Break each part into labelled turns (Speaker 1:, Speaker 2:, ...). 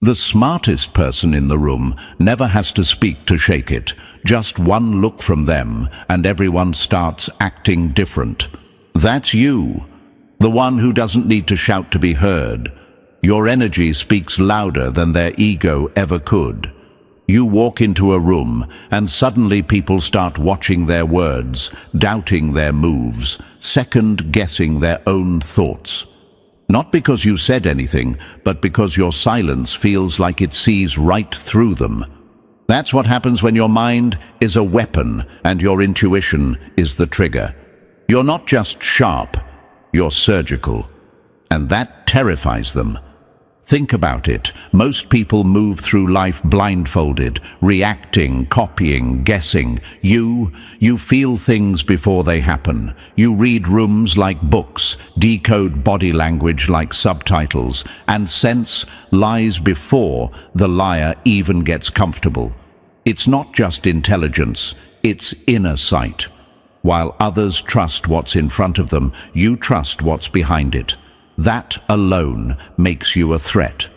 Speaker 1: The smartest person in the room never has to speak to shake it. Just one look from them and everyone starts acting different. That's you, the one who doesn't need to shout to be heard. Your energy speaks louder than their ego ever could. You walk into a room and suddenly people start watching their words, doubting their moves, second-guessing their own thoughts. Not because you said anything, but because your silence feels like it sees right through them. That's what happens when your mind is a weapon and your intuition is the trigger. You're not just sharp, you're surgical. And that terrifies them. Think about it. Most people move through life blindfolded, reacting, copying, guessing. You feel things before they happen. You read rooms like books, decode body language like subtitles, and sense lies before the liar even gets comfortable. It's not just intelligence, it's inner sight. While others trust what's in front of them, you trust what's behind it. That alone makes you a threat.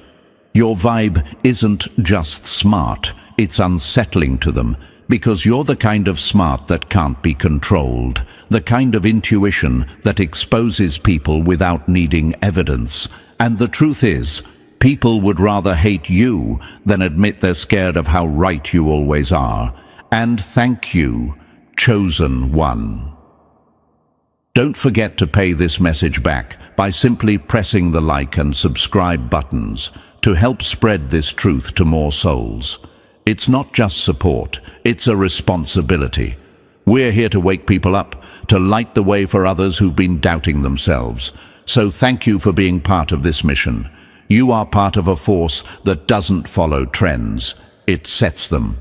Speaker 1: Your vibe isn't just smart, it's unsettling to them, because you're the kind of smart that can't be controlled, the kind of intuition that exposes people without needing evidence. And the truth is, people would rather hate you than admit they're scared of how right you always are. And thank you, chosen one. Don't forget to pay this message back by simply pressing the like and subscribe buttons to help spread this truth to more souls. It's not just support, it's a responsibility. We're here to wake people up, to light the way for others who've been doubting themselves. So thank you for being part of this mission. You are part of a force that doesn't follow trends, it sets them.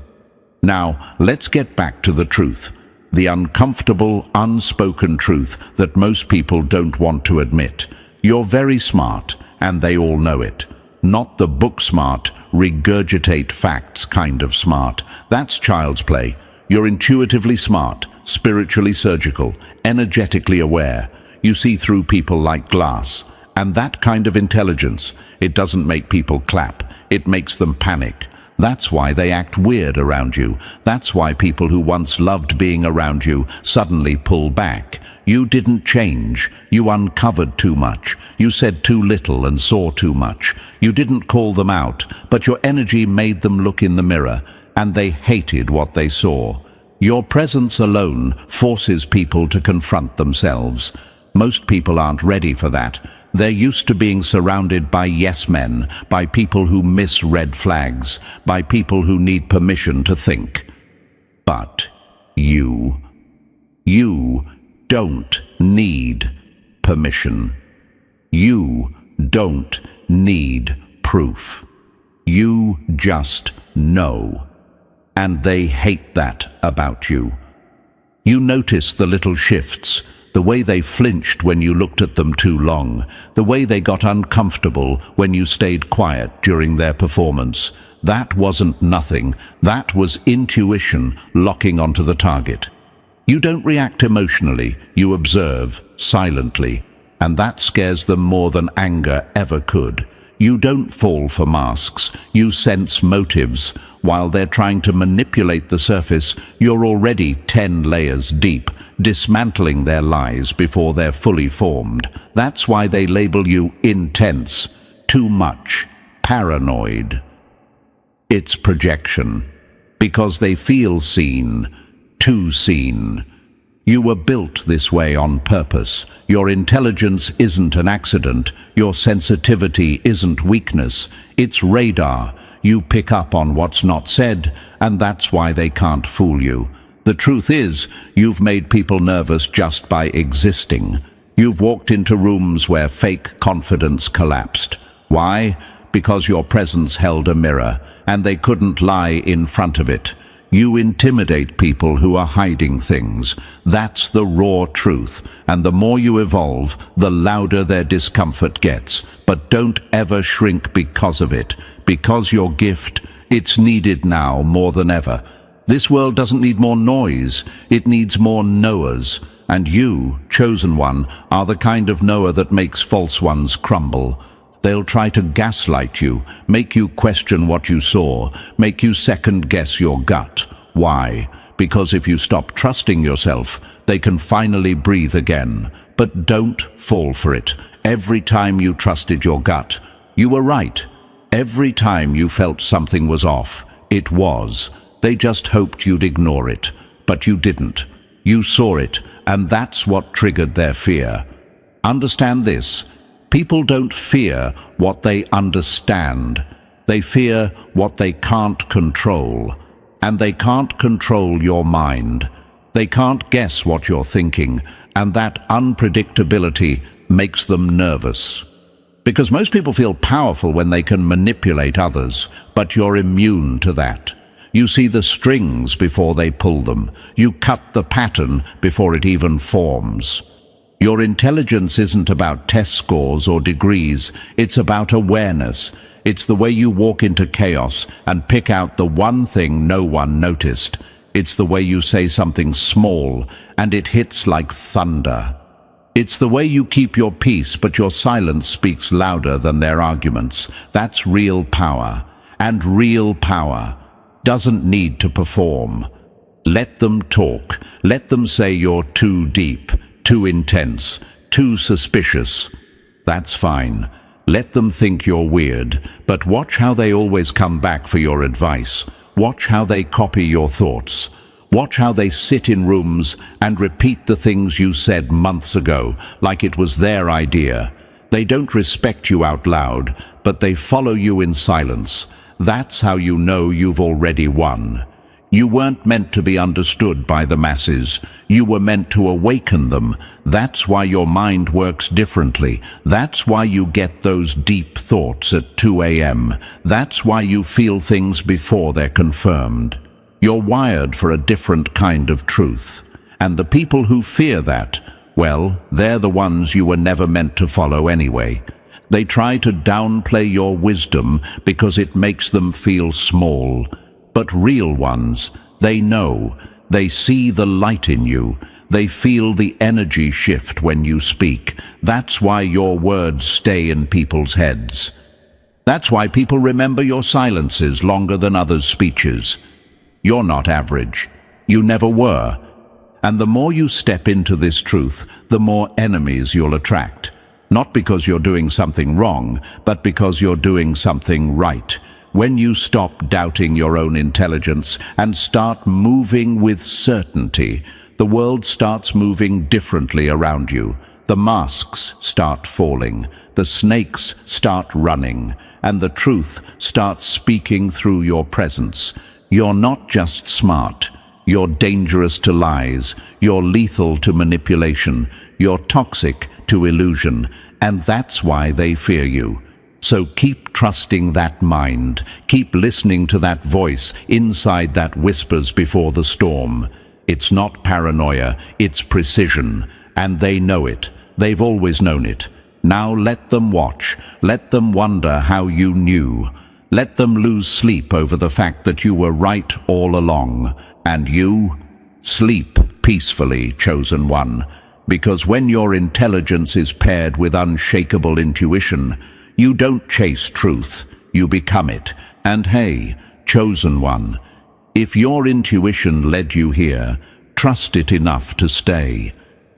Speaker 1: Now, let's get back to the truth. The uncomfortable, unspoken truth that most people don't want to admit. You're very smart, and they all know it. Not the book smart, regurgitate facts kind of smart. That's child's play. You're intuitively smart, spiritually surgical, energetically aware. You see through people like glass. And that kind of intelligence, it doesn't make people clap, it makes them panic. That's why they act weird around you. That's why people who once loved being around you suddenly pull back. You didn't change. You uncovered too much. You said too little and saw too much. You didn't call them out, but your energy made them look in the mirror, and they hated what they saw. Your presence alone forces people to confront themselves. Most people aren't ready for that. They're used to being surrounded by yes men, by people who miss red flags, by people who need permission to think. But you don't need permission. You don't need proof. You just know. And they hate that about you. You notice the little shifts, the way they flinched when you looked at them too long, the way they got uncomfortable when you stayed quiet during their performance. That wasn't nothing. That was intuition locking onto the target. You don't react emotionally, you observe silently, and that scares them more than anger ever could. You don't fall for masks, you sense motives. While they're trying to manipulate the surface, you're already 10 layers deep, dismantling their lies before they're fully formed. That's why they label you intense, too much, paranoid. It's projection, because they feel seen, too seen. You were built this way on purpose. Your intelligence isn't an accident. Your sensitivity isn't weakness. It's radar. You pick up on what's not said, and that's why they can't fool you. The truth is, you've made people nervous just by existing. You've walked into rooms where fake confidence collapsed. Why? Because your presence held a mirror, and they couldn't lie in front of it. You intimidate people who are hiding things. That's the raw truth, and the more you evolve, the louder their discomfort gets. But don't ever shrink because of it. Because your gift, it's needed now more than ever. This world doesn't need more noise, it needs more knowers. And you, chosen one, are the kind of knower that makes false ones crumble. They'll try to gaslight you, make you question what you saw, make you second-guess your gut. Why? Because if you stop trusting yourself, they can finally breathe again. But don't fall for it. Every time you trusted your gut, you were right. Every time you felt something was off, it was. They just hoped you'd ignore it. But you didn't. You saw it, and that's what triggered their fear. Understand this. People don't fear what they understand. They fear what they can't control. And they can't control your mind. They can't guess what you're thinking, and that unpredictability makes them nervous. Because most people feel powerful when they can manipulate others, but you're immune to that. You see the strings before they pull them. You cut the pattern before it even forms. Your intelligence isn't about test scores or degrees, it's about awareness. It's the way you walk into chaos and pick out the one thing no one noticed. It's the way you say something small and it hits like thunder. It's the way you keep your peace, but your silence speaks louder than their arguments. That's real power. And real power doesn't need to perform. Let them talk. Let them say you're too deep, too intense, too suspicious. That's fine. Let them think you're weird, but watch how they always come back for your advice. Watch how they copy your thoughts. Watch how they sit in rooms and repeat the things you said months ago, like it was their idea. They don't respect you out loud, but they follow you in silence. That's how you know you've already won. You weren't meant to be understood by the masses. You were meant to awaken them. That's why your mind works differently. That's why you get those deep thoughts at 2 a.m. That's why you feel things before they're confirmed. You're wired for a different kind of truth. And the people who fear that, well, they're the ones you were never meant to follow anyway. They try to downplay your wisdom because it makes them feel small. But real ones, they know, they see the light in you, they feel the energy shift when you speak. That's why your words stay in people's heads. That's why people remember your silences longer than others' speeches. You're not average. You never were. And the more you step into this truth, the more enemies you'll attract. Not because you're doing something wrong, but because you're doing something right. When you stop doubting your own intelligence and start moving with certainty, the world starts moving differently around you. The masks start falling, the snakes start running, and the truth starts speaking through your presence. You're not just smart. You're dangerous to lies. You're lethal to manipulation. You're toxic to illusion. And that's why they fear you. So keep trusting that mind. Keep listening to that voice inside that whispers before the storm. It's not paranoia, it's precision. And they know it. They've always known it. Now let them watch. Let them wonder how you knew. Let them lose sleep over the fact that you were right all along. And you? Sleep peacefully, chosen one. Because when your intelligence is paired with unshakable intuition, you don't chase truth, you become it. And hey, chosen one, if your intuition led you here, trust it enough to stay.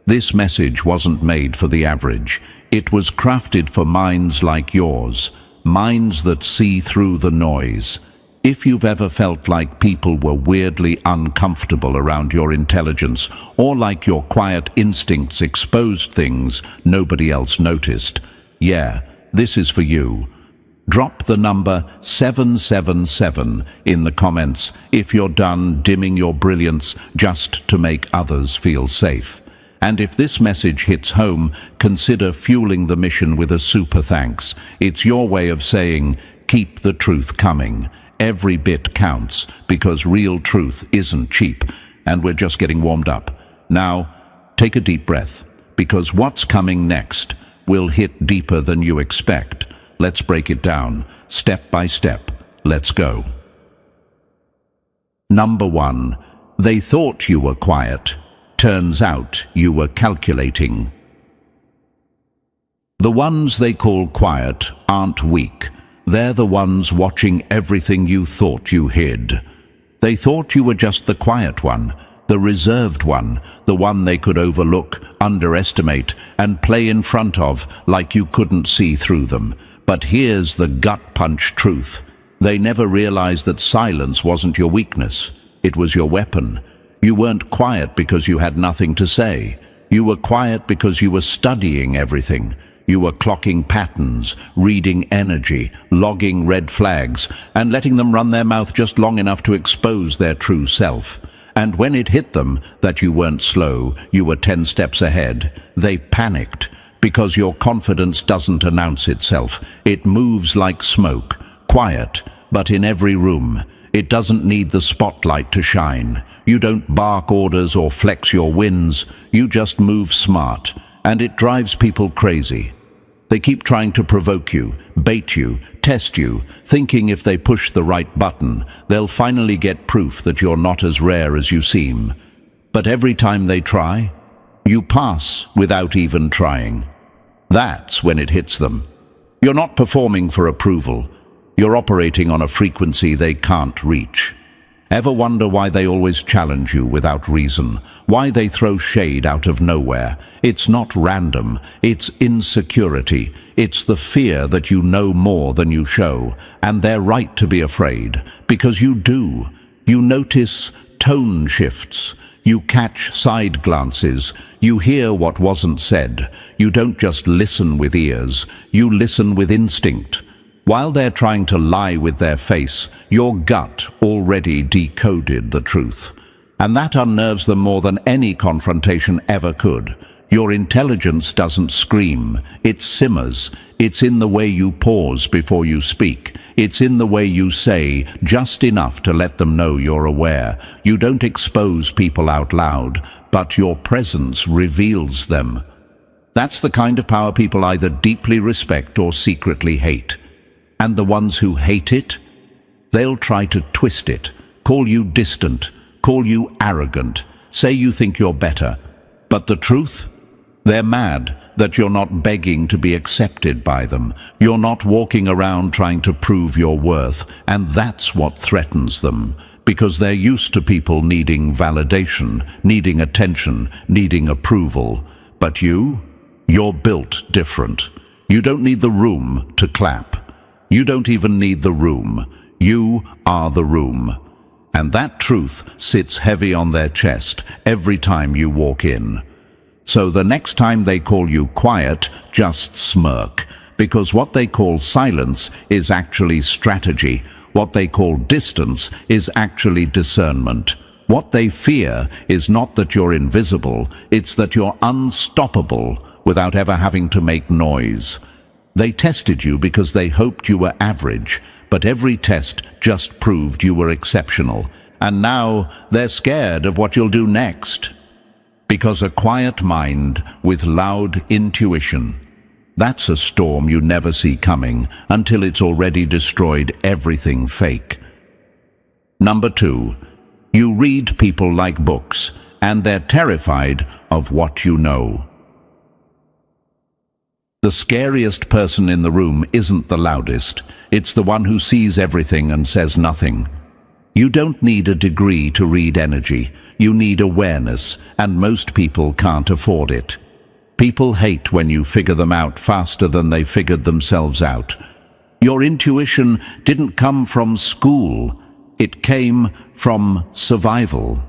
Speaker 1: This message wasn't made for the average. It was crafted for minds like yours, minds that see through the noise. If you've ever felt like people were weirdly uncomfortable around your intelligence, or like your quiet instincts exposed things nobody else noticed, yeah, this is for you. Drop the number 777 in the comments if you're done dimming your brilliance just to make others feel safe. And if this message hits home, consider fueling the mission with a super thanks. It's your way of saying, keep the truth coming. Every bit counts, because real truth isn't cheap, and we're just getting warmed up. Now, take a deep breath, because what's coming next will hit deeper than you expect. Let's break it down, step by step. Let's go. Number 1. They thought you were quiet. Turns out you were calculating. The ones they call quiet aren't weak. They're the ones watching everything you thought you hid. They thought you were just the quiet one, the reserved one, the one they could overlook, underestimate, and play in front of like you couldn't see through them. But here's the gut-punch truth. They never realized that silence wasn't your weakness. It was your weapon. You weren't quiet because you had nothing to say. You were quiet because you were studying everything. You were clocking patterns, reading energy, logging red flags, and letting them run their mouth just long enough to expose their true self. And when it hit them that you weren't slow, you were 10 steps ahead, they panicked, because your confidence doesn't announce itself. It moves like smoke, quiet, but in every room. It doesn't need the spotlight to shine. You don't bark orders or flex your wins. You just move smart, and it drives people crazy. They keep trying to provoke you, bait you, test you, thinking if they push the right button, they'll finally get proof that you're not as rare as you seem. But every time they try, you pass without even trying. That's when it hits them. You're not performing for approval. You're operating on a frequency they can't reach. Ever wonder why they always challenge you without reason? Why they throw shade out of nowhere? It's not random. It's insecurity. It's the fear that you know more than you show. And they're right to be afraid, because you do. You notice tone shifts. You catch side glances. You hear what wasn't said. You don't just listen with ears. You listen with instinct. While they're trying to lie with their face, your gut already decoded the truth. And that unnerves them more than any confrontation ever could. Your intelligence doesn't scream, it simmers. It's in the way you pause before you speak. It's in the way you say just enough to let them know you're aware. You don't expose people out loud, but your presence reveals them. That's the kind of power people either deeply respect or secretly hate. And the ones who hate it, they'll try to twist it, call you distant, call you arrogant, say you think you're better. But the truth? They're mad that you're not begging to be accepted by them. You're not walking around trying to prove your worth, and that's what threatens them, because they're used to people needing validation, needing attention, needing approval. But you're built different. You don't need the room to clap. You don't even need the room. You are the room. And that truth sits heavy on their chest every time you walk in. So the next time they call you quiet, just smirk. Because what they call silence is actually strategy. What they call distance is actually discernment. What they fear is not that you're invisible, it's that you're unstoppable without ever having to make noise. They tested you because they hoped you were average, but every test just proved you were exceptional. And now they're scared of what you'll do next. Because a quiet mind with loud intuition, that's a storm you never see coming until it's already destroyed everything fake. Number 2, you read people like books, and they're terrified of what you know. The scariest person in the room isn't the loudest. It's the one who sees everything and says nothing. You don't need a degree to read energy. You need awareness, and most people can't afford it. People hate when you figure them out faster than they figured themselves out. Your intuition didn't come from school. It came from survival.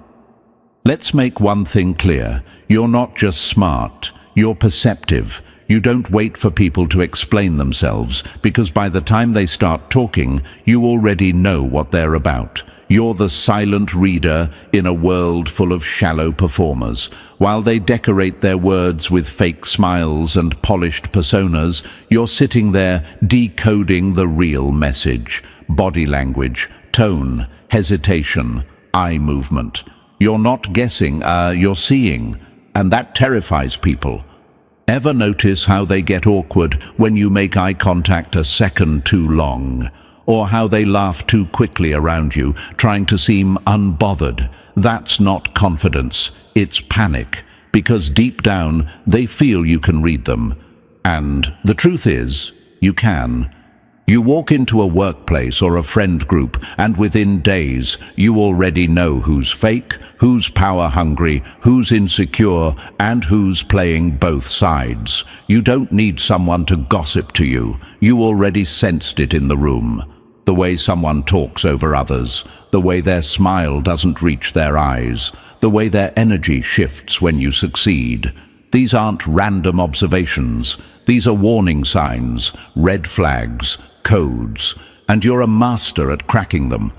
Speaker 1: Let's make one thing clear. You're not just smart. You're perceptive. You don't wait for people to explain themselves, because by the time they start talking, you already know what they're about. You're the silent reader in a world full of shallow performers. While they decorate their words with fake smiles and polished personas, you're sitting there decoding the real message. Body language, tone, hesitation, eye movement. You're not guessing, you're seeing. And that terrifies people. Ever notice how they get awkward when you make eye contact a second too long? Or how they laugh too quickly around you, trying to seem unbothered? That's not confidence, it's panic, because deep down they feel you can read them. And the truth is, you can. You walk into a workplace or a friend group, and within days, you already know who's fake, who's power-hungry, who's insecure, and who's playing both sides. You don't need someone to gossip to you. You already sensed it in the room. The way someone talks over others, the way their smile doesn't reach their eyes, the way their energy shifts when you succeed. These aren't random observations. These are warning signs, red flags, codes, and you're a master at cracking them.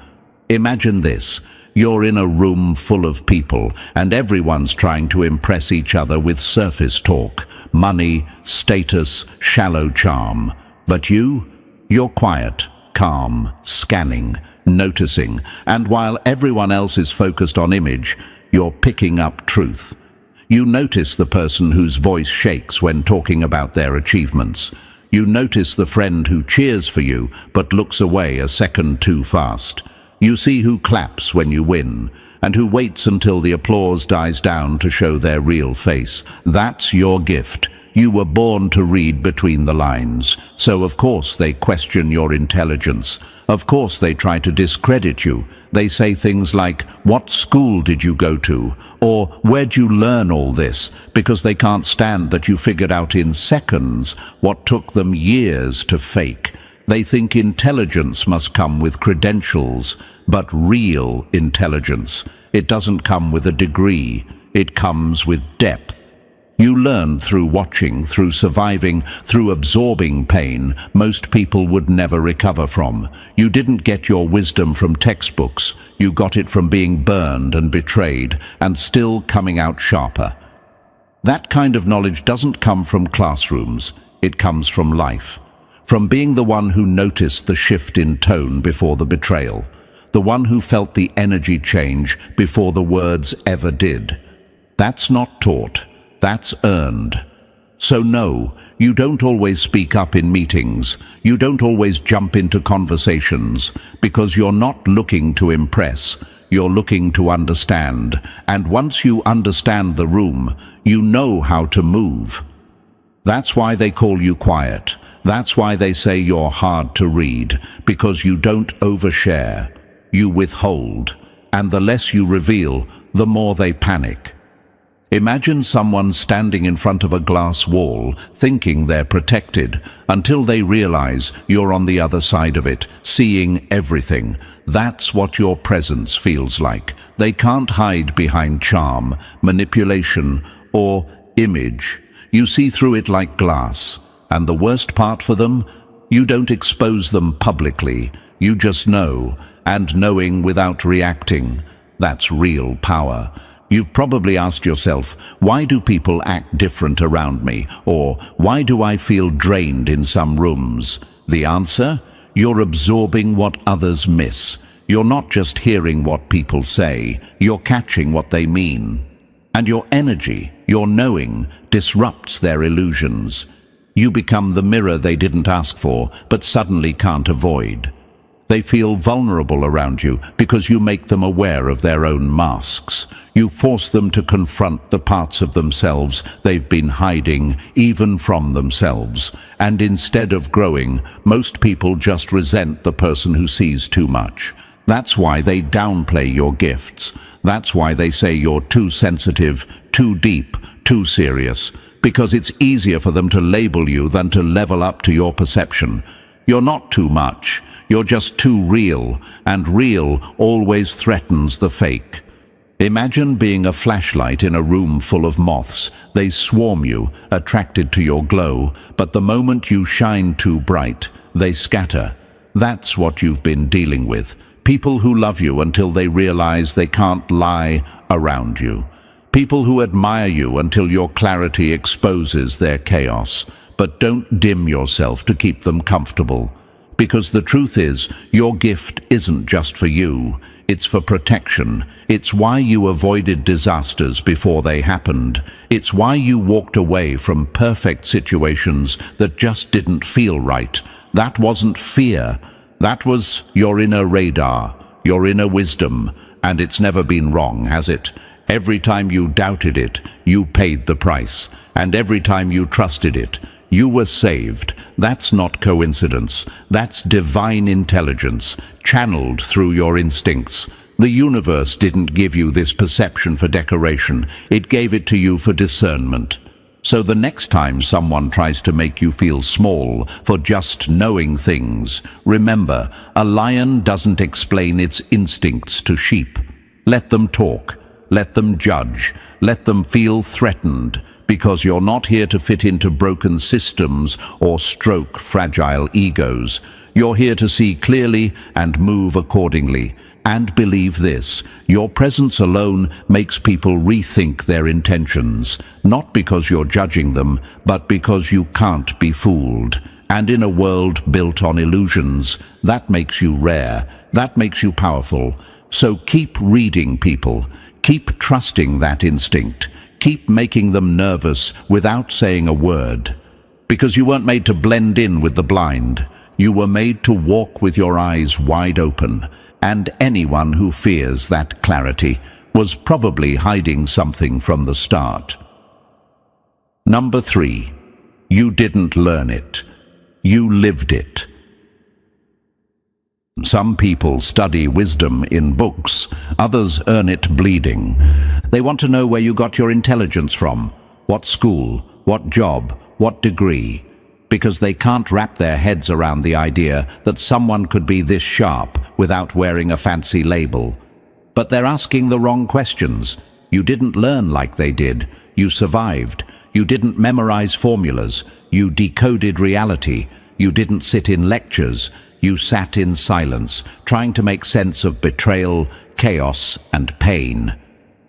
Speaker 1: Imagine this. You're in a room full of people, and everyone's trying to impress each other with surface talk, money, status, shallow charm. But you're quiet, calm, scanning, noticing, and while everyone else is focused on image, you're picking up truth. You notice the person whose voice shakes when talking about their achievements. You notice the friend who cheers for you but looks away a second too fast. You see who claps when you win, and who waits until the applause dies down to show their real face. That's your gift. You were born to read between the lines, so of course they question your intelligence. Of course they try to discredit you. They say things like, "What school did you go to?" or "Where'd you learn all this?" because they can't stand that you figured out in seconds what took them years to fake. They think intelligence must come with credentials, but real intelligence, it doesn't come with a degree, it comes with depth. You learn through watching, through surviving, through absorbing pain most people would never recover from. You didn't get your wisdom from textbooks. You got it from being burned and betrayed, and still coming out sharper. That kind of knowledge doesn't come from classrooms. It comes from life. From being the one who noticed the shift in tone before the betrayal. The one who felt the energy change before the words ever did. That's not taught. That's earned. So no, you don't always speak up in meetings. You don't always jump into conversations, because you're not looking to impress. You're looking to understand. And once you understand the room, you know how to move. That's why they call you quiet. That's why they say you're hard to read, because you don't overshare. You withhold. And the less you reveal, the more they panic. Imagine someone standing in front of a glass wall, thinking they're protected, until they realize you're on the other side of it, seeing everything. That's what your presence feels like. They can't hide behind charm, manipulation, or image. You see through it like glass. And the worst part for them? You don't expose them publicly. You just know, and knowing without reacting. That's real power. You've probably asked yourself, why do people act different around me? Or why do I feel drained in some rooms? The answer? You're absorbing what others miss. You're not just hearing what people say, you're catching what they mean. And your energy, your knowing, disrupts their illusions. You become the mirror they didn't ask for, but suddenly can't avoid. They feel vulnerable around you because you make them aware of their own masks. You force them to confront the parts of themselves they've been hiding, even from themselves. And instead of growing, most people just resent the person who sees too much. That's why they downplay your gifts. That's why they say you're too sensitive, too deep, too serious. Because it's easier for them to label you than to level up to your perception. You're not too much. You're just too real, and real always threatens the fake. Imagine being a flashlight in a room full of moths. They swarm you, attracted to your glow, but the moment you shine too bright, they scatter. That's what you've been dealing with. People who love you until they realize they can't lie around you. People who admire you until your clarity exposes their chaos. But don't dim yourself to keep them comfortable. Because the truth is, your gift isn't just for you, it's for protection. It's why you avoided disasters before they happened. It's why you walked away from perfect situations that just didn't feel right. That wasn't fear. That was your inner radar, your inner wisdom, and it's never been wrong, has it? Every time you doubted it, you paid the price. And every time you trusted it, You were saved. That's not coincidence. That's divine intelligence, channeled through your instincts. The universe didn't give you this perception for decoration. It gave it to you for discernment. So the next time someone tries to make you feel small for just knowing things, remember, a lion doesn't explain its instincts to sheep. Let them talk. Let them judge. Let them feel threatened, because you're not here to fit into broken systems or stroke fragile egos. You're here to see clearly and move accordingly. And believe this, your presence alone makes people rethink their intentions, not because you're judging them, but because you can't be fooled. And in a world built on illusions, that makes you rare, that makes you powerful. So keep reading people, keep trusting that instinct, keep making them nervous without saying a word. Because you weren't made to blend in with the blind, you were made to walk with your eyes wide open. And anyone who fears that clarity was probably hiding something from the start. Number 3, you didn't learn it. You lived it. Some people study wisdom in books, others earn it bleeding. They want to know where you got your intelligence from, what school, what job, what degree, because they can't wrap their heads around the idea that someone could be this sharp without wearing a fancy label. But they're asking the wrong questions. You didn't learn like they did. You survived. You didn't memorize formulas. You decoded reality. You didn't sit in lectures. You sat in silence, trying to make sense of betrayal, chaos, and pain.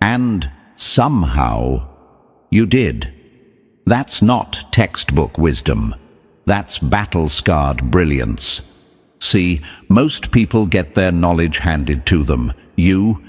Speaker 1: And somehow, you did. That's not textbook wisdom. That's battle-scarred brilliance. See, most people get their knowledge handed to them. You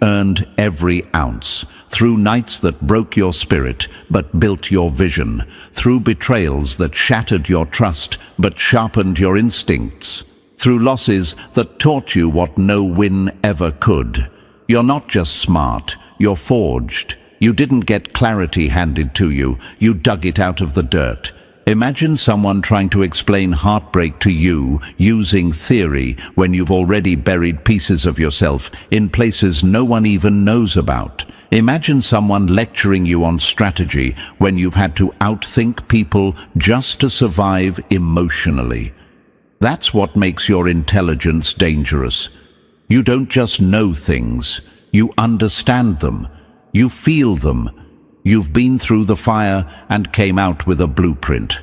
Speaker 1: earned every ounce, through nights that broke your spirit but built your vision, through betrayals that shattered your trust but sharpened your instincts, through losses that taught you what no win ever could. You're not just smart, you're forged. You didn't get clarity handed to you, you dug it out of the dirt. Imagine someone trying to explain heartbreak to you using theory when you've already buried pieces of yourself in places no one even knows about. Imagine someone lecturing you on strategy when you've had to outthink people just to survive emotionally. That's what makes your intelligence dangerous. You don't just know things, you understand them, you feel them. You've been through the fire and came out with a blueprint.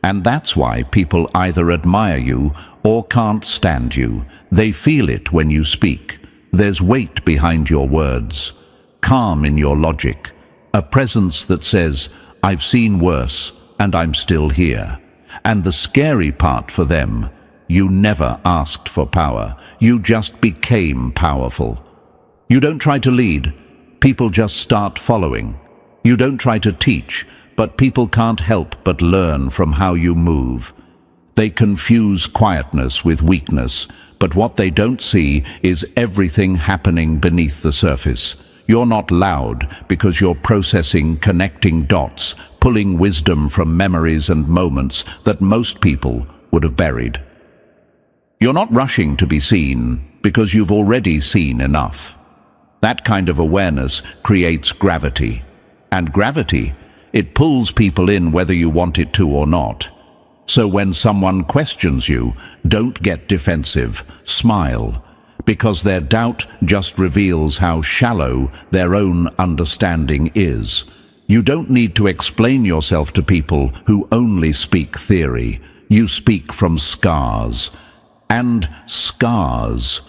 Speaker 1: And that's why people either admire you or can't stand you. They feel it when you speak. There's weight behind your words, calm in your logic, a presence that says, I've seen worse and I'm still here. And the scary part for them, you never asked for power. You just became powerful. You don't try to lead. People just start following. You don't try to teach, but people can't help but learn from how you move. They confuse quietness with weakness, but what they don't see is everything happening beneath the surface. You're not loud because you're processing, connecting dots, pulling wisdom from memories and moments that most people would have buried. You're not rushing to be seen because you've already seen enough. That kind of awareness creates gravity. And gravity, it pulls people in whether you want it to or not. So when someone questions you, don't get defensive, smile, because their doubt just reveals how shallow their own understanding is. You don't need to explain yourself to people who only speak theory. You speak from scars. And scars,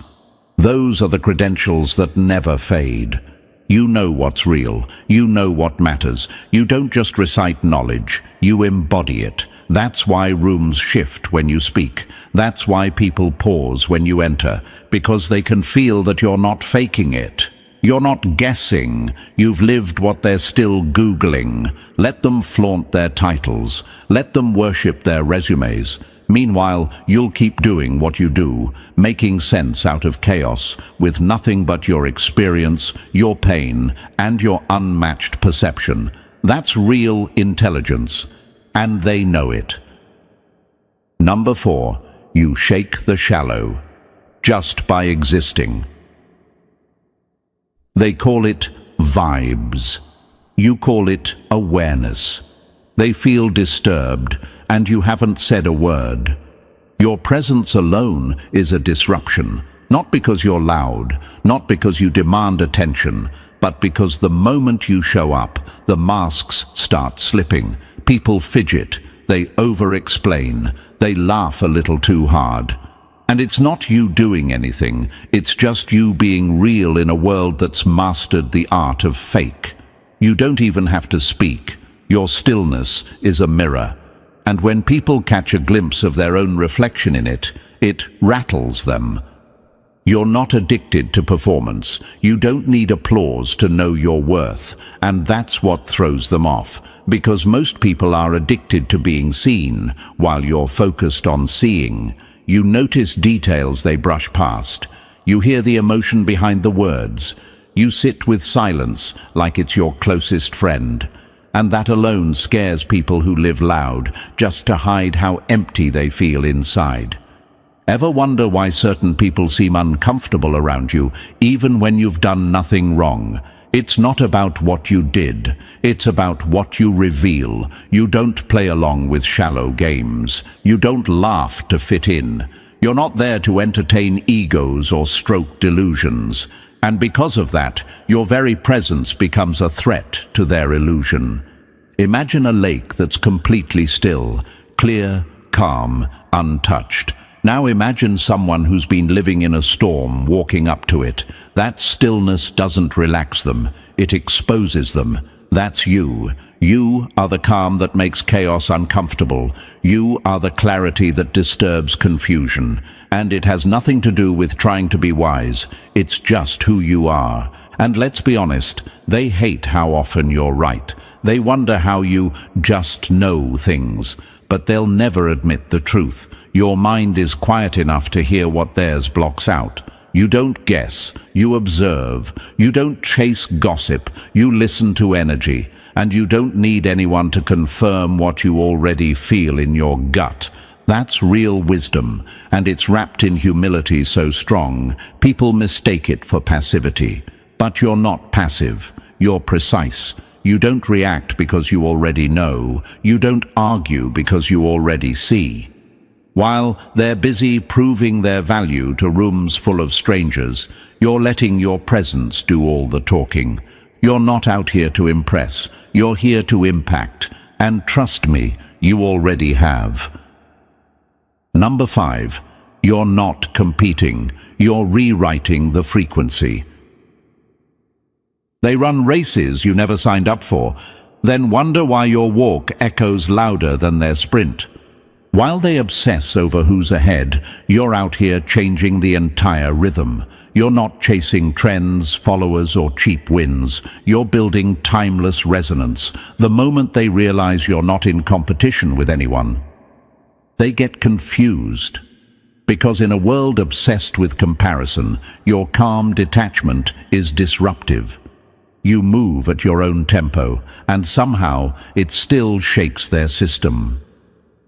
Speaker 1: those are the credentials that never fade. You know what's real. You know what matters. You don't just recite knowledge. You embody it. That's why rooms shift when you speak. That's why people pause when you enter, because they can feel that you're not faking it. You're not guessing. You've lived what they're still Googling. Let them flaunt their titles. Let them worship their resumes. Meanwhile, you'll keep doing what you do, making sense out of chaos, with nothing but your experience, your pain, and your unmatched perception. That's real intelligence. and they know it. Number 4, you shake the shallow, just by existing. They call it vibes. You call it awareness. They feel disturbed, and you haven't said a word. Your presence alone is a disruption, not because you're loud, not because you demand attention, but because the moment you show up, the masks start slipping. People fidget, they over-explain, they laugh a little too hard. And it's not you doing anything, it's just you being real in a world that's mastered the art of fake. You don't even have to speak. Your stillness is a mirror. And when people catch a glimpse of their own reflection in it, it rattles them. You're not addicted to performance. You don't need applause to know your worth. And that's what throws them off. Because most people are addicted to being seen, while you're focused on seeing. You notice details they brush past. You hear the emotion behind the words. You sit with silence like it's your closest friend. And that alone scares people who live loud, just to hide how empty they feel inside. Ever wonder why certain people seem uncomfortable around you, even when you've done nothing wrong? It's not about what you did, it's about what you reveal. You don't play along with shallow games. You don't laugh to fit in. You're not there to entertain egos or stroke delusions. And because of that, your very presence becomes a threat to their illusion. Imagine a lake that's completely still, clear, calm, untouched. Now imagine someone who's been living in a storm walking up to it. That stillness doesn't relax them, it exposes them. That's you. You are the calm that makes chaos uncomfortable. You are the clarity that disturbs confusion. And it has nothing to do with trying to be wise. It's just who you are. And let's be honest, they hate how often you're right. They wonder how you just know things. But they'll never admit the truth. Your mind is quiet enough to hear what theirs blocks out. You don't guess, you observe. You don't chase gossip, you listen to energy. And you don't need anyone to confirm what you already feel in your gut. That's real wisdom, and it's wrapped in humility so strong, people mistake it for passivity. But you're not passive, you're precise. You don't react because you already know. You don't argue because you already see. While they're busy proving their value to rooms full of strangers, you're letting your presence do all the talking. You're not out here to impress, you're here to impact. And trust me, you already have. Number 5, you're not competing, you're rewriting the frequency. They run races you never signed up for, then wonder why your walk echoes louder than their sprint. While they obsess over who's ahead, you're out here changing the entire rhythm. You're not chasing trends, followers, or cheap wins. You're building timeless resonance. The moment they realize you're not in competition with anyone, they get confused. Because in a world obsessed with comparison, your calm detachment is disruptive. You move at your own tempo, and somehow it still shakes their system.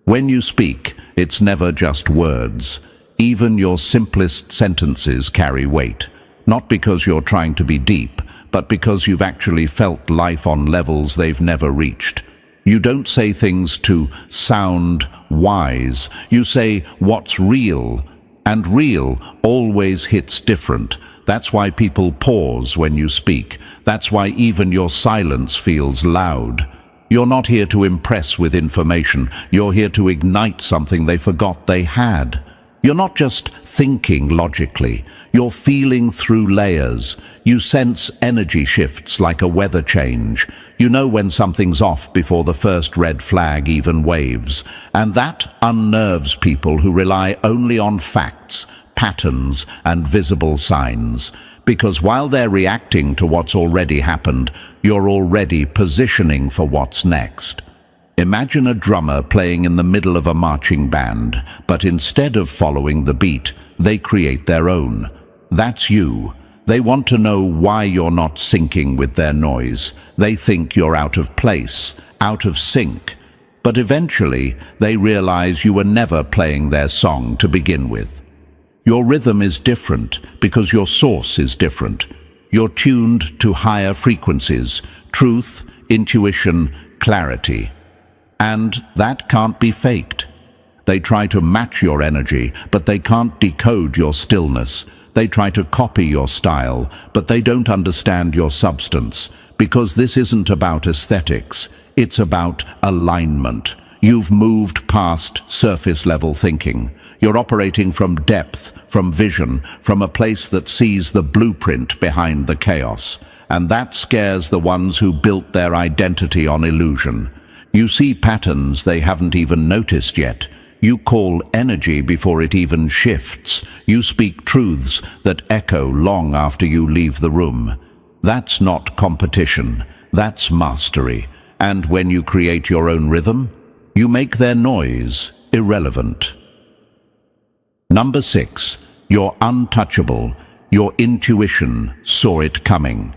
Speaker 1: When you speak, it's never just words. Even your simplest sentences carry weight, not because you're trying to be deep, but because you've actually felt life on levels they've never reached. You don't say things to sound wise. You say what's real, and real always hits different. That's why people pause when you speak. That's why even your silence feels loud. You're not here to impress with information. You're here to ignite something they forgot they had. You're not just thinking logically. You're feeling through layers. You sense energy shifts like a weather change. You know when something's off before the first red flag even waves. And that unnerves people who rely only on facts, patterns, and visible signs. Because while they're reacting to what's already happened, you're already positioning for what's next. Imagine a drummer playing in the middle of a marching band, but instead of following the beat, they create their own. That's you. They want to know why you're not syncing with their noise. They think you're out of place, out of sync. But eventually, they realize you were never playing their song to begin with. Your rhythm is different because your source is different. You're tuned to higher frequencies, truth, intuition, clarity. And that can't be faked. They try to match your energy, but they can't decode your stillness. They try to copy your style, but they don't understand your substance, because this isn't about aesthetics, it's about alignment. You've moved past surface-level thinking. You're operating from depth, from vision, from a place that sees the blueprint behind the chaos. And that scares the ones who built their identity on illusion. You see patterns they haven't even noticed yet. You call energy before it even shifts. You speak truths that echo long after you leave the room. That's not competition, that's mastery. And when you create your own rhythm, you make their noise irrelevant. Number 6, you're untouchable. Your intuition saw it coming.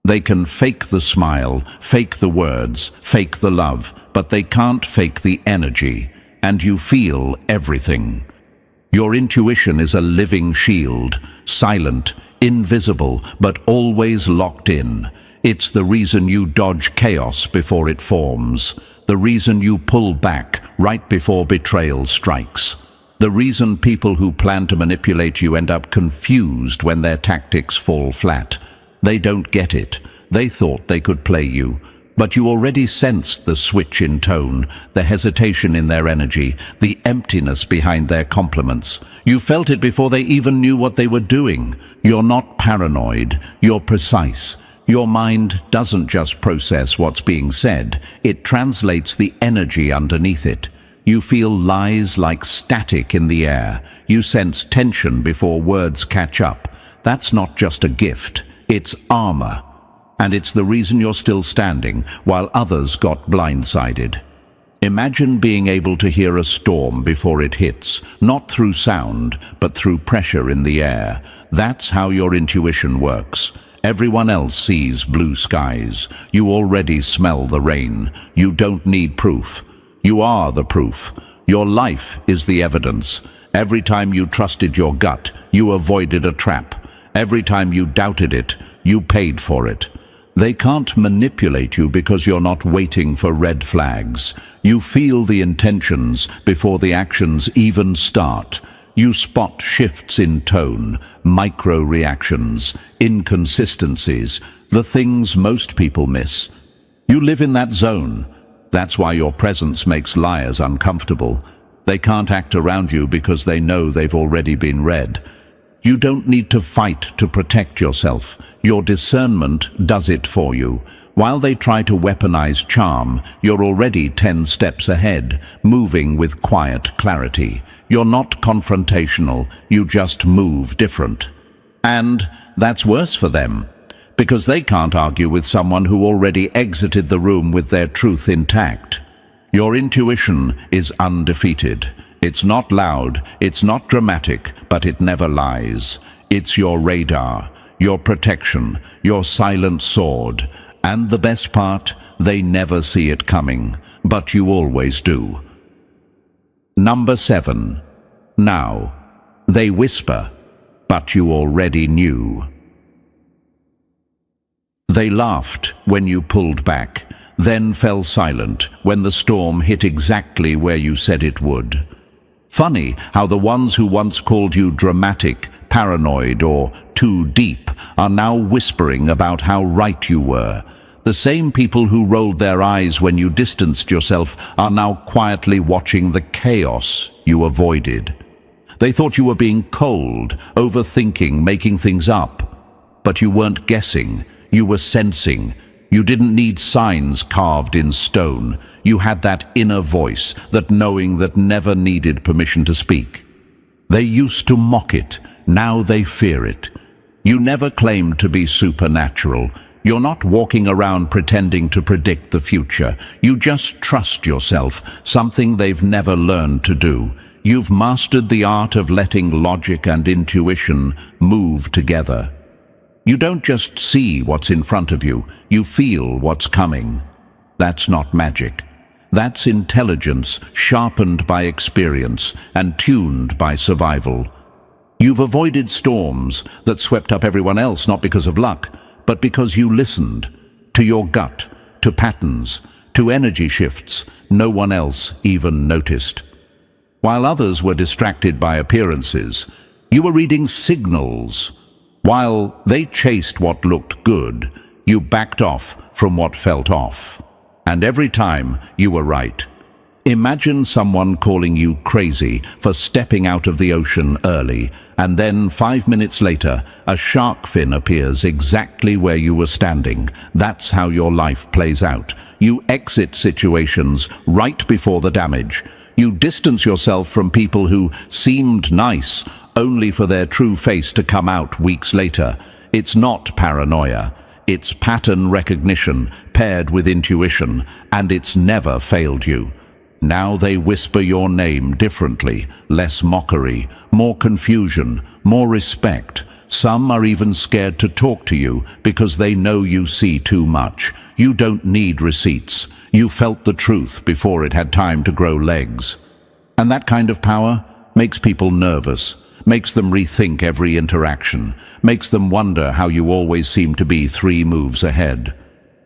Speaker 1: They can fake the smile, fake the words, fake the love, but they can't fake the energy, and you feel everything. Your intuition is a living shield, silent, invisible, but always locked in. It's the reason you dodge chaos before it forms, the reason you pull back right before betrayal strikes, the reason people who plan to manipulate you end up confused when their tactics fall flat. They don't get it. They thought they could play you, but you already sensed the switch in tone, the hesitation in their energy, the emptiness behind their compliments. You felt it before they even knew what they were doing. You're not paranoid, you're precise. Your mind doesn't just process what's being said, it translates the energy underneath it. You feel lies like static in the air. You sense tension before words catch up. That's not just a gift. It's armor, and it's the reason you're still standing while others got blindsided. Imagine being able to hear a storm before it hits, not through sound, but through pressure in the air. That's how your intuition works. Everyone else sees blue skies. You already smell the rain. You don't need proof. You are the proof. Your life is the evidence. Every time you trusted your gut, you avoided a trap. Every time you doubted it, you paid for it. They can't manipulate you because you're not waiting for red flags. You feel the intentions before the actions even start. You spot shifts in tone, micro-reactions, inconsistencies, the things most people miss. You live in that zone. That's why your presence makes liars uncomfortable. They can't act around you because they know they've already been read. You don't need to fight to protect yourself. Your discernment does it for you. While they try to weaponize charm, you're already 10 steps ahead, moving with quiet clarity. You're not confrontational, you just move different. And that's worse for them, because they can't argue with someone who already exited the room with their truth intact. Your intuition is undefeated. It's not loud, it's not dramatic, but it never lies. It's your radar, your protection, your silent sword. And the best part, they never see it coming, but you always do. Number 7. Now, they whisper, but you already knew. They laughed when you pulled back, then fell silent when the storm hit exactly where you said it would. Funny how the ones who once called you dramatic, paranoid, or too deep are now whispering about how right you were. The same people who rolled their eyes when you distanced yourself are now quietly watching the chaos you avoided. They thought you were being cold, overthinking, making things up. But you weren't guessing, you were sensing. You didn't need signs carved in stone. You had that inner voice, that knowing that never needed permission to speak. They used to mock it, now they fear it. You never claimed to be supernatural. You're not walking around pretending to predict the future. You just trust yourself, something they've never learned to do. You've mastered the art of letting logic and intuition move together. You don't just see what's in front of you, you feel what's coming. That's not magic. That's intelligence sharpened by experience and tuned by survival. You've avoided storms that swept up everyone else not because of luck, but because you listened to your gut, to patterns, to energy shifts no one else even noticed. While others were distracted by appearances, you were reading signals. While they chased what looked good, you backed off from what felt off. And every time, you were right. Imagine someone calling you crazy for stepping out of the ocean early, and then 5 minutes later, a shark fin appears exactly where you were standing. That's how your life plays out. You exit situations right before the damage. You distance yourself from people who seemed nice, only for their true face to come out weeks later. It's not paranoia. It's pattern recognition paired with intuition, and it's never failed you. Now they whisper your name differently, less mockery, more confusion, more respect. Some are even scared to talk to you because they know you see too much. You don't need receipts. You felt the truth before it had time to grow legs. And that kind of power makes people nervous, makes them rethink every interaction, makes them wonder how you always seem to be 3 moves ahead.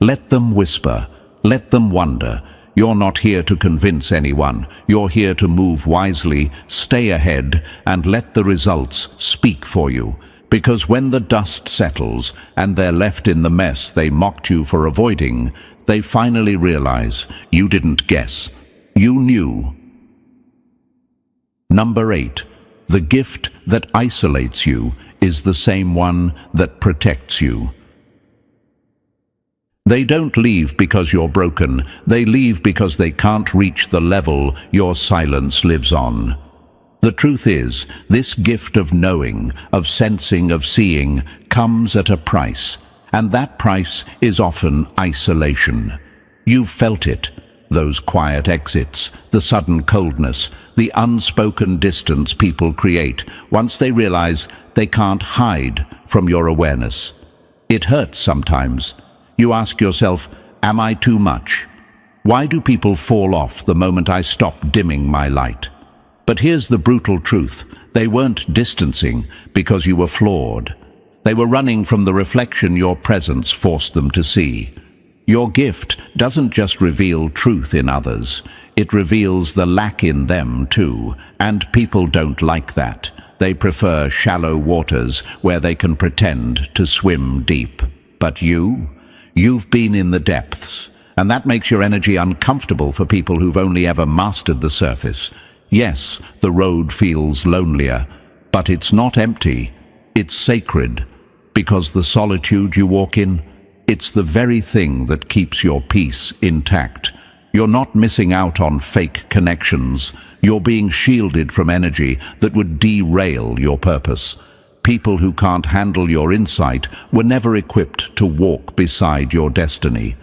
Speaker 1: Let them whisper, let them wonder. You're not here to convince anyone. You're here to move wisely, stay ahead, and let the results speak for you. Because when the dust settles and they're left in the mess they mocked you for avoiding, they finally realize you didn't guess. You knew. Number 8. The gift that isolates you is the same one that protects you. They don't leave because you're broken. They leave because they can't reach the level your silence lives on. The truth is, this gift of knowing, of sensing, of seeing, comes at a price. And that price is often isolation. You've felt it. Those quiet exits, the sudden coldness, the unspoken distance people create once they realize they can't hide from your awareness. It hurts sometimes. You ask yourself, am I too much? Why do people fall off the moment I stop dimming my light? But here's the brutal truth. They weren't distancing because you were flawed. They were running from the reflection your presence forced them to see. Your gift doesn't just reveal truth in others, it reveals the lack in them too, and people don't like that. They prefer shallow waters where they can pretend to swim deep. But you've been in the depths, and that makes your energy uncomfortable for people who've only ever mastered the surface. Yes, the road feels lonelier, but it's not empty, it's sacred, because the solitude you walk in, it's the very thing that keeps your peace intact. You're not missing out on fake connections. You're being shielded from energy that would derail your purpose. People who can't handle your insight were never equipped to walk beside your destiny.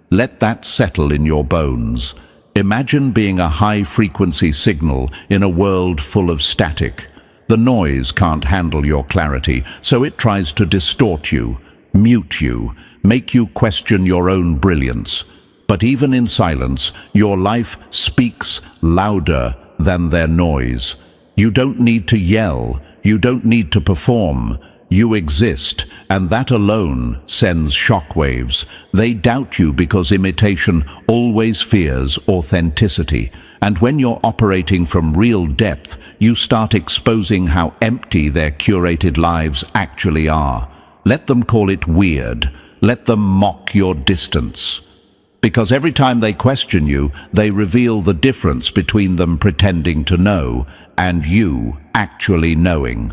Speaker 1: Let that settle in your bones. Imagine being a high-frequency signal in a world full of static. The noise can't handle your clarity, so it tries to distort you, mute you, make you question your own brilliance. But even in silence, your life speaks louder than their noise. You don't need to yell, you don't need to perform. You exist, and that alone sends shockwaves. They doubt you because imitation always fears authenticity. And when you're operating from real depth, you start exposing how empty their curated lives actually are. Let them call it weird. Let them mock your distance. Because every time they question you, they reveal the difference between them pretending to know and you actually knowing.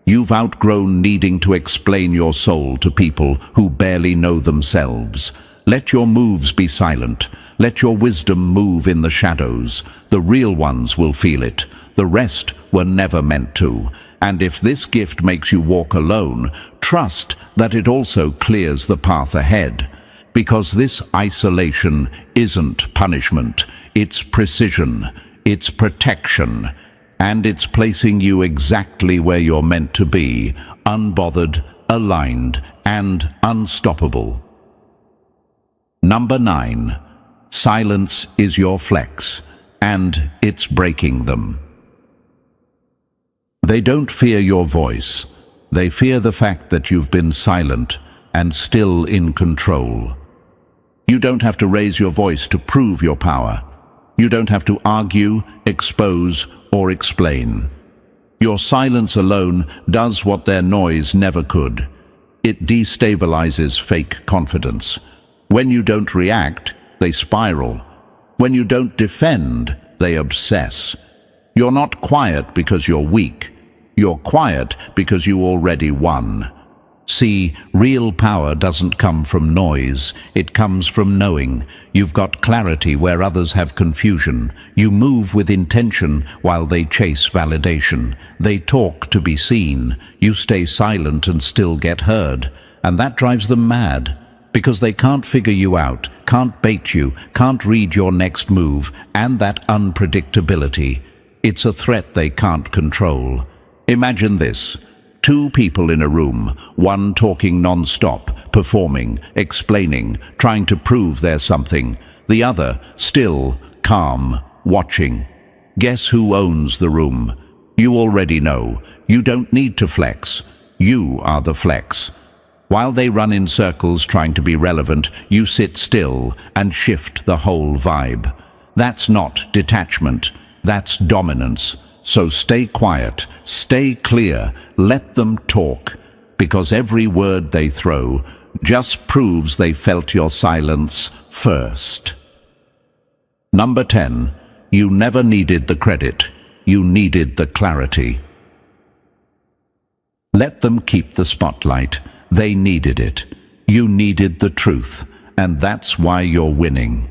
Speaker 1: You've outgrown needing to explain your soul to people who barely know themselves. Let your moves be silent. Let your wisdom move in the shadows. The real ones will feel it. The rest were never meant to. And if this gift makes you walk alone, trust that it also clears the path ahead. Because this isolation isn't punishment, it's precision, it's protection, and it's placing you exactly where you're meant to be, unbothered, aligned, and unstoppable. Number 9. Silence is your flex, and it's breaking them. They don't fear your voice. They fear the fact that you've been silent and still in control. You don't have to raise your voice to prove your power. You don't have to argue, expose, or explain. Your silence alone does what their noise never could. It destabilizes fake confidence. When you don't react, they spiral. When you don't defend, they obsess. You're not quiet because you're weak. You're quiet because you already won. See, real power doesn't come from noise. It comes from knowing. You've got clarity where others have confusion. You move with intention while they chase validation. They talk to be seen. You stay silent and still get heard. And that drives them mad, because they can't figure you out, can't bait you, can't read your next move, and that unpredictability. It's a threat they can't control. Imagine this. Two people in a room, one talking non-stop, performing, explaining, trying to prove they're something. The other, still, calm, watching. Guess who owns the room? You already know. You don't need to flex. You are the flex. While they run in circles trying to be relevant, you sit still and shift the whole vibe. That's not detachment. That's dominance. So stay quiet, stay clear, let them talk, because every word they throw just proves they felt your silence first. Number 10, you never needed the credit, you needed the clarity. Let them keep the spotlight, they needed it. You needed the truth, and that's why you're winning.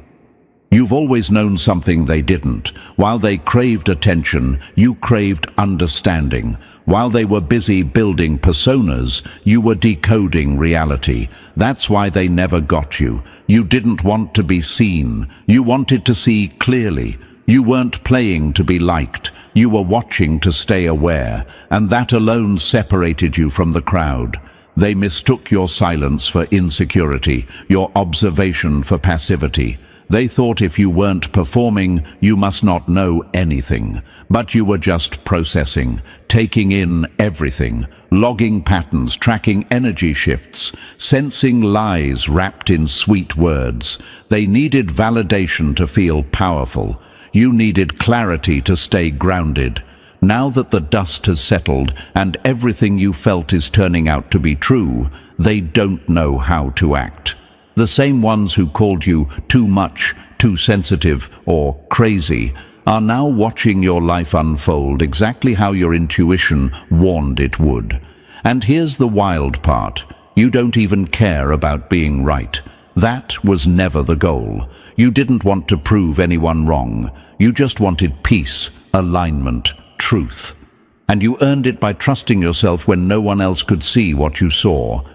Speaker 1: You've always known something they didn't. While they craved attention, you craved understanding. While they were busy building personas, you were decoding reality. That's why they never got you. You didn't want to be seen. You wanted to see clearly. You weren't playing to be liked. You were watching to stay aware, and that alone separated you from the crowd. They mistook your silence for insecurity, your observation for passivity. They thought if you weren't performing, you must not know anything. But you were just processing, taking in everything, logging patterns, tracking energy shifts, sensing lies wrapped in sweet words. They needed validation to feel powerful. You needed clarity to stay grounded. Now that the dust has settled and everything you felt is turning out to be true, they don't know how to act. The same ones who called you too much, too sensitive, or crazy are now watching your life unfold exactly how your intuition warned it would. And here's the wild part. You don't even care about being right. That was never the goal. You didn't want to prove anyone wrong. You just wanted peace, alignment, truth. And you earned it by trusting yourself when no one else could see what you saw.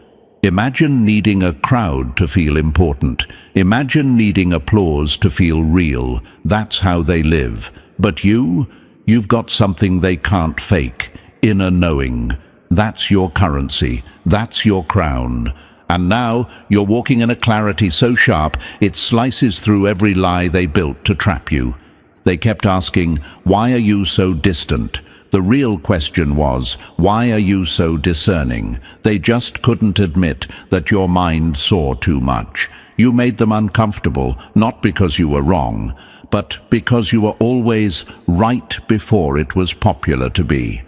Speaker 1: Imagine needing a crowd to feel important. Imagine needing applause to feel real. That's how they live. But you've got something they can't fake. Inner knowing. That's your currency. That's your crown. And now you're walking in a clarity so sharp it slices through every lie they built to trap you. They kept asking, "Why are you so distant?" The real question was, why are you so discerning? They just couldn't admit that your mind saw too much. You made them uncomfortable, not because you were wrong, but because you were always right before it was popular to be.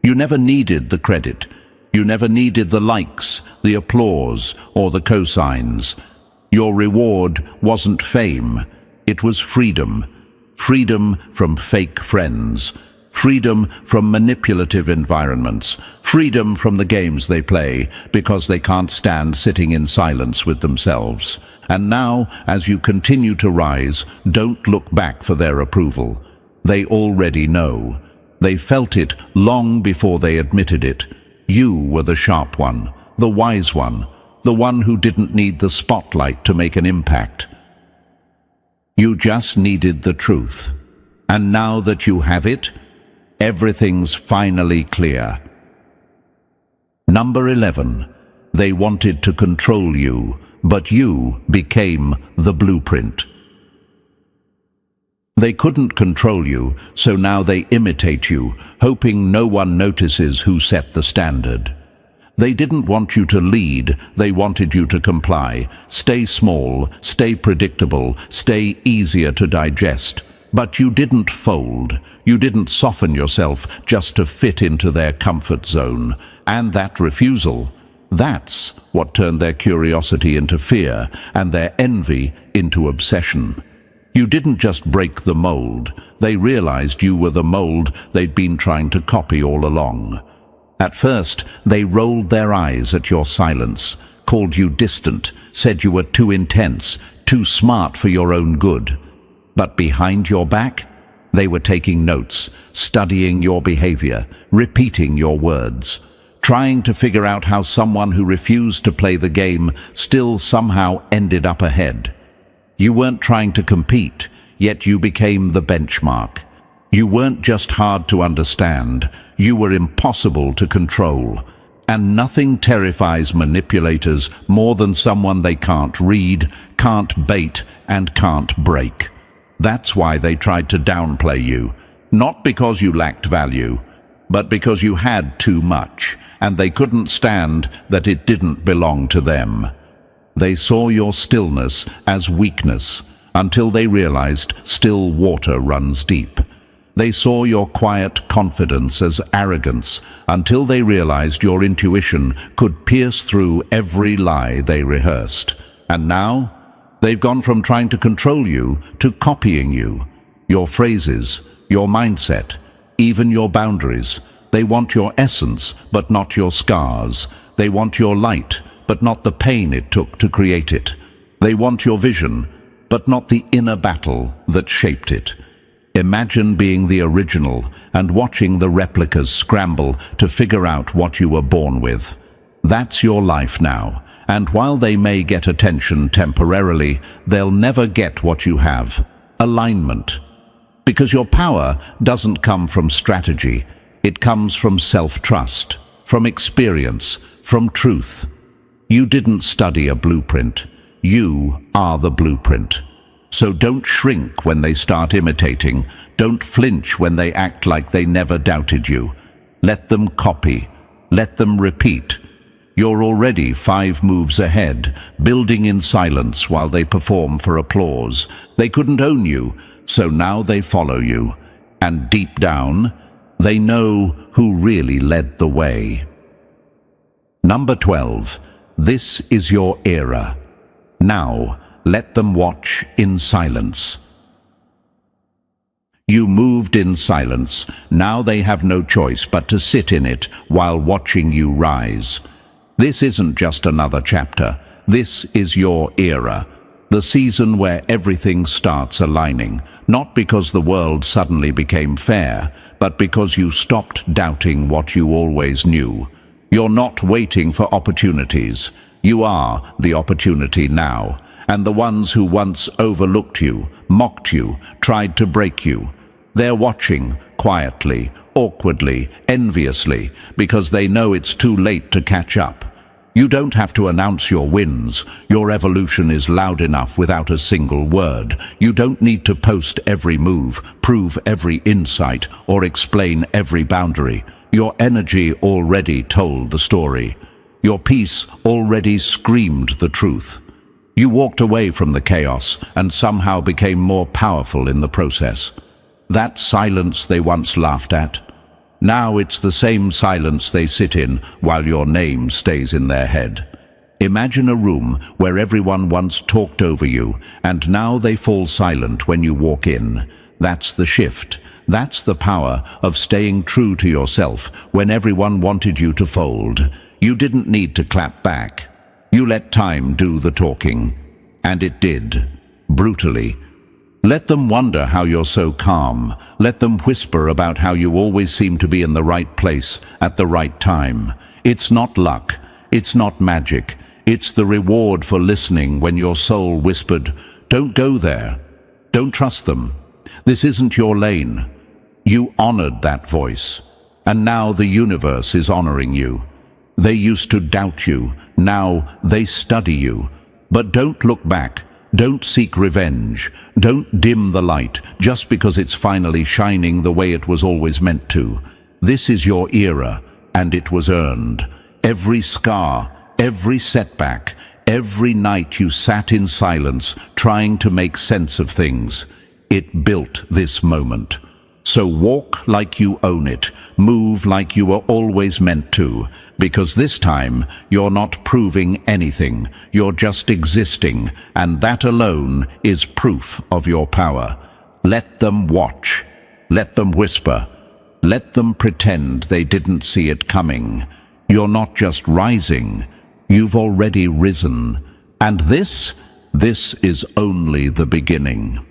Speaker 1: You never needed the credit. You never needed the likes, the applause, or the cosigns. Your reward wasn't fame. It was freedom. Freedom from fake friends. Freedom from manipulative environments. Freedom from the games they play because they can't stand sitting in silence with themselves. And now, as you continue to rise, don't look back for their approval. They already know. They felt it long before they admitted it. You were the sharp one, the wise one, the one who didn't need the spotlight to make an impact. You just needed the truth. And now that you have it, everything's finally clear. Number 11. They wanted to control you, but you became the blueprint. They couldn't control you, so now they imitate you, hoping no one notices who set the standard. They didn't want you to lead, they wanted you to comply. Stay small, stay predictable, stay easier to digest. But you didn't fold. You didn't soften yourself just to fit into their comfort zone. And that refusal, that's what turned their curiosity into fear and their envy into obsession. You didn't just break the mold. They realized you were the mold they'd been trying to copy all along. At first, they rolled their eyes at your silence, called you distant, said you were too intense, too smart for your own good. But behind your back, they were taking notes, studying your behavior, repeating your words, trying to figure out how someone who refused to play the game still somehow ended up ahead. You weren't trying to compete, yet you became the benchmark. You weren't just hard to understand, you were impossible to control. And nothing terrifies manipulators more than someone they can't read, can't bait, and can't break. That's why they tried to downplay you, not because you lacked value, but because you had too much, and they couldn't stand that it didn't belong to them. They saw your stillness as weakness, until they realized still water runs deep. They saw your quiet confidence as arrogance, until they realized your intuition could pierce through every lie they rehearsed. And now, they've gone from trying to control you to copying you. Your phrases, your mindset, even your boundaries. They want your essence, but not your scars. They want your light, but not the pain it took to create it. They want your vision, but not the inner battle that shaped it. Imagine being the original and watching the replicas scramble to figure out what you were born with. That's your life now, and while they may get attention temporarily, they'll never get what you have: alignment. Because your power doesn't come from strategy, it comes from self-trust, from experience, from truth. You didn't study a blueprint. You are the blueprint. So don't shrink when they start imitating. Don't flinch when they act like they never doubted you. Let them copy. Let them repeat. You're already 5 moves ahead, building in silence while they perform for applause. They couldn't own you, so now they follow you. And deep down, they know who really led the way. Number 12. This is your era. Now, let them watch in silence. You moved in silence. Now they have no choice but to sit in it while watching you rise. This isn't just another chapter. This is your era. The season where everything starts aligning, not because the world suddenly became fair, but because you stopped doubting what you always knew. You're not waiting for opportunities. You are the opportunity now, and the ones who once overlooked you, mocked you, tried to break you. They're watching, quietly, awkwardly, enviously, because they know it's too late to catch up. You don't have to announce your wins. Your evolution is loud enough without a single word. You don't need to post every move, prove every insight, or explain every boundary. Your energy already told the story. Your peace already screamed the truth. You walked away from the chaos and somehow became more powerful in the process. That silence they once laughed at, now it's the same silence they sit in while your name stays in their head. Imagine a room where everyone once talked over you, and now they fall silent when you walk in. That's the shift. That's the power of staying true to yourself when everyone wanted you to fold. You didn't need to clap back. You let time do the talking. And it did. Brutally. Let them wonder how you're so calm. Let them whisper about how you always seem to be in the right place at the right time. It's not luck. It's not magic. It's the reward for listening when your soul whispered, "Don't go there. Don't trust them. This isn't your lane." You honored that voice. And now the universe is honoring you. They used to doubt you. Now they study you. But don't look back. Don't seek revenge. Don't dim the light just because it's finally shining the way it was always meant to. This is your era, and it was earned. Every scar, every setback, every night you sat in silence trying to make sense of things, it built this moment. So walk like you own it, move like you were always meant to, because this time you're not proving anything, you're just existing, and that alone is proof of your power. Let them watch, let them whisper, let them pretend they didn't see it coming. You're not just rising, you've already risen. And this is only the beginning.